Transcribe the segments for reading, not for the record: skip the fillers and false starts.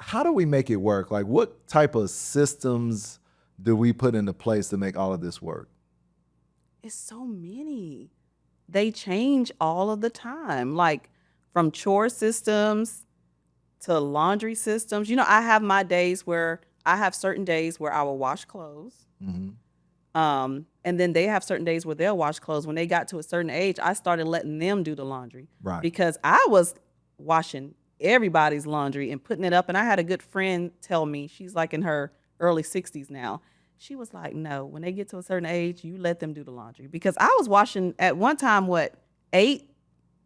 how do we make it work? Like, what type of systems do we put into place to make all of this work? It's so many. They change all of the time, like from chore systems to laundry systems. I have my days where I have certain days where I will wash clothes. Mm-hmm. And then they have certain days where they'll wash clothes. When they got to a certain age, I started letting them do the laundry Right. because I was washing everybody's laundry and putting it up. And I had a good friend tell me, she's like in her early 60s now. She was like, no, when they get to a certain age, you let them do the laundry. Because I was washing at one time, 8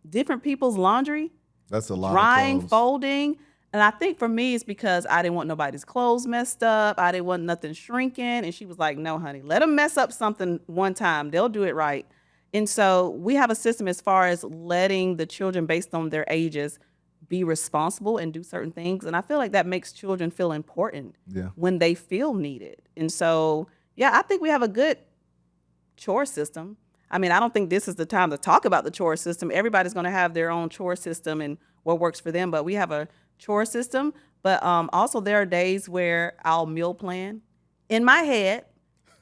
different people's laundry, That's a lot of drying, clothes. folding. And I think for me, it's because I didn't want nobody's clothes messed up. I didn't want nothing shrinking. And she was like, no, honey, let them mess up something one time. They'll do it right. And so we have a system as far as letting the children, based on their ages, be responsible and do certain things. And I feel like that makes children feel important Yeah. when they feel needed. And so, yeah, I think we have a good chore system. I mean, I don't think this is the time to talk about the chore system. Everybody's going to have their own chore system and what works for them. But we have a chore system. But also there are days where I'll meal plan in my head.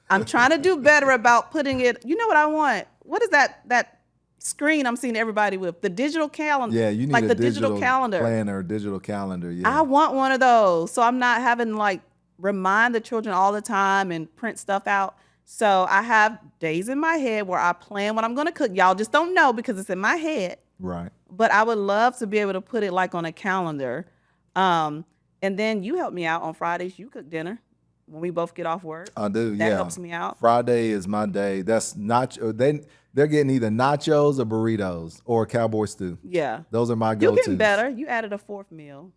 I'm trying to do better about putting it. You know what I want? What is that screen I'm seeing everybody with? The digital calendar. Yeah, you need like a the digital calendar. planner, digital calendar. Yeah. I want one of those. So I'm not having like remind the children all the time and print stuff out. So I have days in my head where I plan what I'm going to cook. Y'all just don't know because it's in my head. Right. But I would love to be able to put it like on a calendar. And then you help me out on Fridays. You cook dinner when we both get off work. I do. That yeah. helps me out. Friday is my day. That's they're getting either nachos or burritos or cowboy stew. Yeah. Those are my You're go-tos. getting better. You added a 4th meal.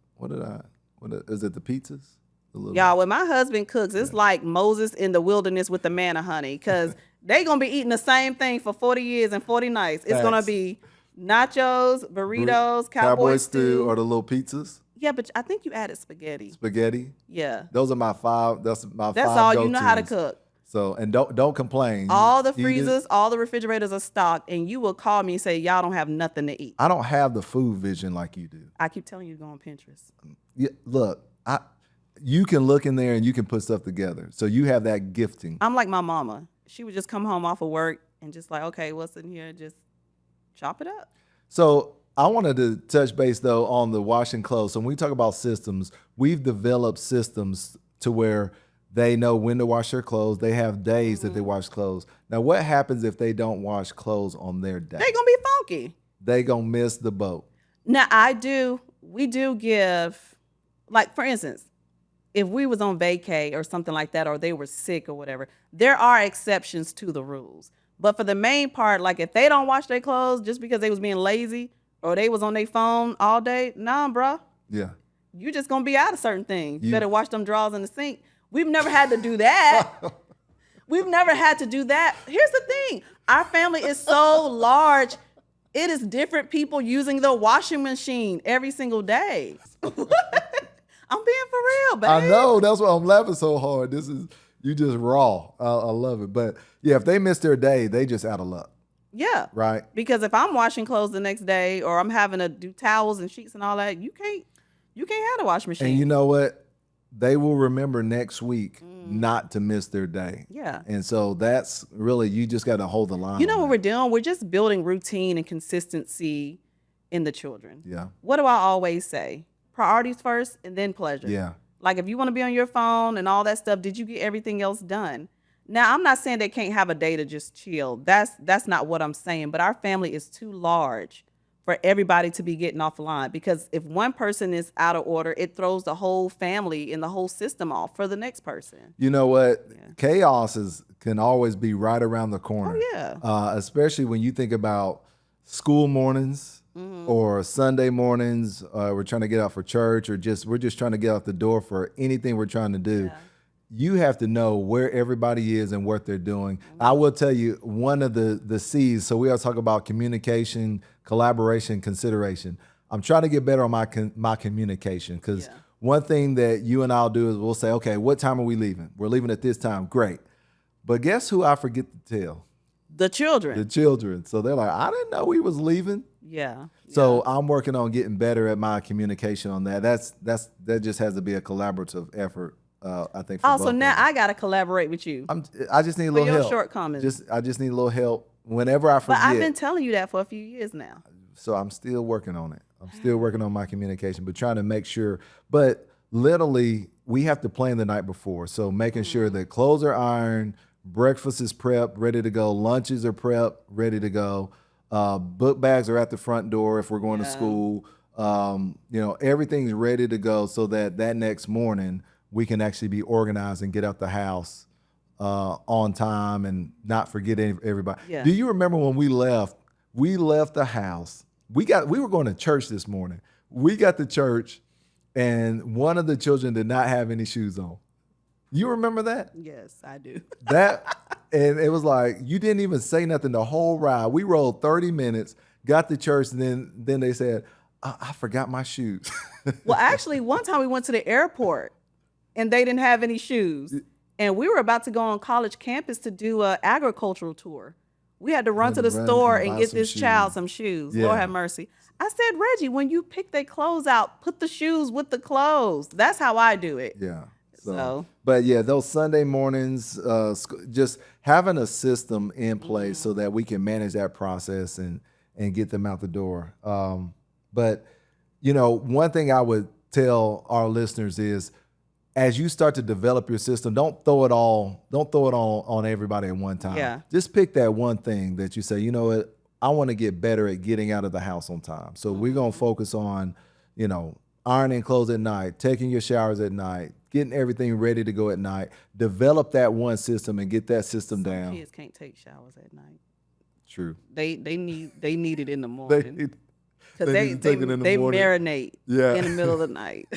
Is it the pizzas? Y'all, when my husband cooks, it's like Moses in the wilderness with the manna honey, because they going to be eating the same thing for 40 years and 40 nights. It's going to be nachos, burritos, cowboy stew. Or the little pizzas. Yeah, but I think you added spaghetti. Spaghetti. Yeah. Those are my 5. That's all go-tos. you know how to cook. So, and don't complain. All the freezers, all the refrigerators are stocked, and you will call me and say, y'all don't have nothing to eat. I don't have the food vision like you do. I keep telling you to go on Pinterest. Yeah, look, you can look in there and you can put stuff together. So you have that gifting. I'm like my mama. She would just come home off of work and just like, okay, what's in here? Just chop it up. So I wanted to touch base, though, on the washing clothes. So when we talk about systems, we've developed systems to where they know when to wash their clothes. They have days that they wash clothes. Now, what happens if they don't wash clothes on their day? They're going to be funky. They going to miss the boat. Now, we do give, like, for instance, if we was on vacay or something like that, or they were sick or whatever, there are exceptions to the rules. But for the main part, like if they don't wash their clothes just because they was being lazy or they was on their phone all day, nah, bro. Yeah. You just going to be out of certain things. You better wash them drawers in the sink. We've never had to do that. We've never had to do that. Here's the thing. Our family is so large. It is different people using the washing machine every single day. I'm being for real, babe. I know. That's why I'm laughing so hard. You just raw. I love it. But yeah, if they miss their day, they just out of luck. Yeah. Right. Because if I'm washing clothes the next day or I'm having to do towels and sheets and all that, you can't have the washing machine. And you know what? They will remember next week not to miss their day. Yeah. And so that's really, you just got to hold the line. You know what we're doing? We're just building routine and consistency in the children. Yeah. What do I always say? Priorities first and then pleasure. Yeah. Like if you want to be on your phone and all that stuff, did you get everything else done? Now, I'm not saying they can't have a day to just chill. That's not what I'm saying. But our family is too large for everybody to be getting off the line, because if one person is out of order, it throws the whole family and the whole system off for the next person. You know what? Yeah. Chaos can always be right around the corner. Oh, yeah. Especially when you think about school mornings or Sunday mornings. We're trying to get out for church, or we're just trying to get out the door for anything we're trying to do. Yeah. You have to know where everybody is and what they're doing. I will tell you one of the C's. So we are talking about communication, collaboration, consideration. I'm trying to get better on my communication, because one thing that you and I'll do is we'll say, okay, what time are we leaving? We're leaving at this time. Great. But guess who I forget to tell? The children. The children. So they're like, I didn't know we was leaving. Yeah. So I'm working on getting better at my communication on that. That just has to be a collaborative effort. I think. For Also, both now of us. I gotta collaborate with you I just need a for little your help. shortcomings. I just need a little help whenever I But I've forget. been telling you that for a few years now. So I'm still working on it. I'm still working on my communication, but trying to make sure. But literally, we have to plan the night before. So making sure that clothes are ironed, breakfast is prepped, ready to go, lunches are prepped, ready to go. Book bags are at the front door if we're going to school. Everything's ready to go so that next morning we can actually be organized and get out the house on time and not forget everybody. Yeah. Do you remember when we left? We left the house. We were going to church this morning. We got to church, and one of the children did not have any shoes on. You remember that? Yes, I do. And it was like you didn't even say nothing the whole ride. We rode 30 minutes, got to church, and then they said, I forgot my shoes. Well, actually, one time we went to the airport, and they didn't have any shoes, and we were about to go on college campus to do an agricultural tour. We had to run to the store and get this child some shoes. Yeah. Lord have mercy. I said, Reggie, when you pick their clothes out, put the shoes with the clothes. That's how I do it. Yeah. So. But yeah, those Sunday mornings, just having a system in place so that we can manage that process and get them out the door. But one thing I would tell our listeners is, as you start to develop your system, don't throw it all on everybody at one time. Yeah. Just pick that one thing that you say, you know what, I want to get better at getting out of the house on time. So we're going to focus on, ironing clothes at night, taking your showers at night, getting everything ready to go at night. Develop that one system and get that system Some down. kids can't take showers at night. True. They need it in the morning. They Because they need to take it in the morning. marinate Yeah. in the middle of the night.